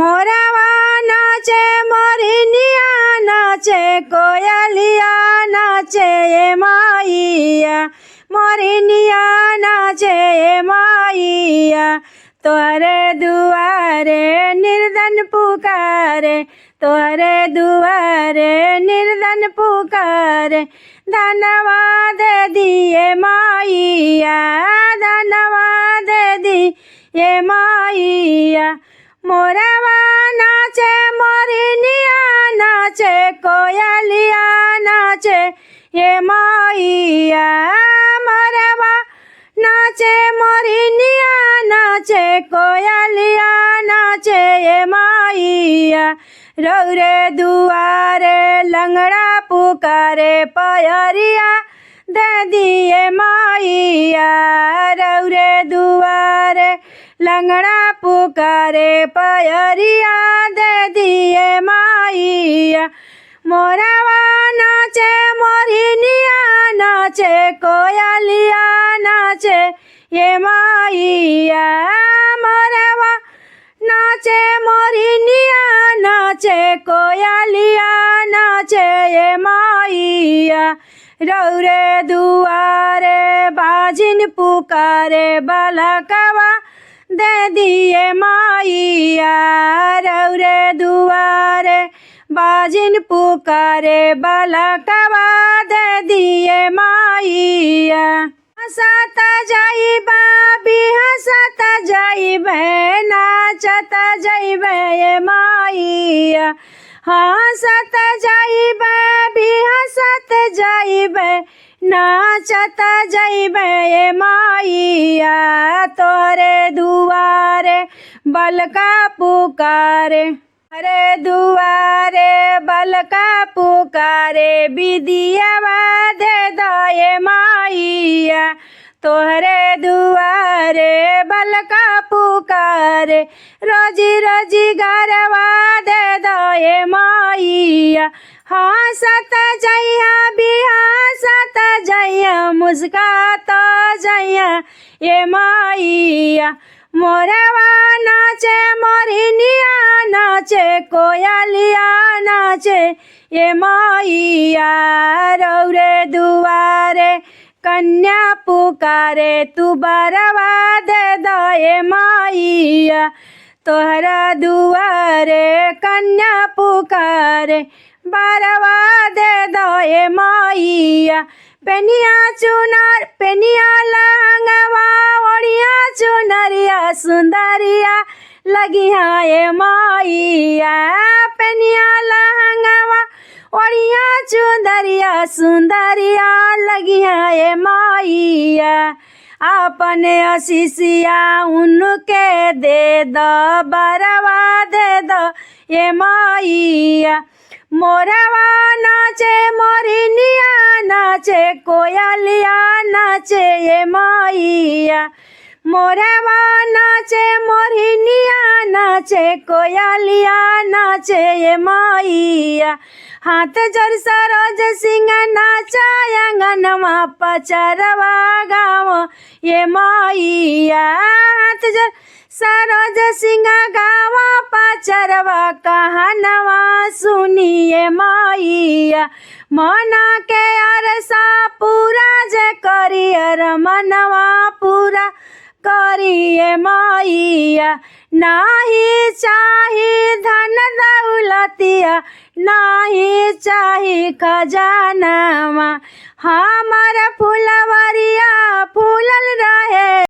मोरवा नाचे मोरनिया नाचे कोयलिया नाचे माइया मोरनिया नाचे माइया तोहरे दुआरे निर्धन पुकारे तोहरे दुआरे निर्धन पुकारे धन्यवाद दिए माइया धन्यवाद दिए माइया मोरवा नाचे मोरनिया नाचे कोयलिया नाचे ये माइया मोरवा नाचे मोरनिया नाचे कोयलिया नाचे ये माइया रौरे दुआरे लंगड़ा पुकारे पयरिया दे दिए माइया रौरे दुआरे लंगड़ा पुकारे पयरिया दे दिए माइया मोरवा नाचे मोरनिया नाचे कोयलिया नाचे ये माइया मोरवा नाचे मोरनिया नाचे कोयलिया नाचे ये माइया रौरे दुआरे बाजिन पुकारे बालकवा दे दिए माइया रौरे दुआरे बाजिन पुकारे बालकवा दे दिए माइया हंसत जाइबा बिहसत जाइबे नाचत जाइबे ये माइया हंसत जाइबे बिहसत जाइबे नाचत जाइबे ये माइया तोरे दुआरे बलका पुकारे अरे दुआरे बलका पुकारे विदियावा दे दे माइया तोहरे दुआरे बलका पुकारे रोजी रोजी गरवा दे दे माइया हंसत जइया बिहसत जइया मुस्कात जइया ये माइया मोरवा नाचे मोरनिया नाचे कोयलिया नाचे ये माइया रौरे दुआरे कन्या पुकारे तू बरवा दे दे माइया तोहरा दुआरे कन्या पुकारे बरवा दे दे माइया पेनिया चुनर पेनिया लहंगवा ओढ़िया चुनरिया सुंदरिया लगिया ये माइया पेनिया लहंगवा ओढ़िया चुनरिया सुंदरिया लगिया ये माइया अपने आशीषिया उनके दे दो बरवा दे दो ये माइया मोरवा नाचे मोरनिया नाचे कोयलिया नाचे ये माइया मोरवा नाचे मोरनिया नाचे कोयलिया नाचे ये माइया हाथ जोड़ सरोज सिंह नाचा अंगनवा पचरवा गाँव ये माइया हाथ जोड़ सरोज सिंह गाँव पचरवा कहनवा सुनिए माइया मना के अरसा पूरा जे करियर मनवा पूरा करिए माइया नाही चाही धन दौलतिया नाही चाही खजानवा हमार फुलवरिया फूलल रहे।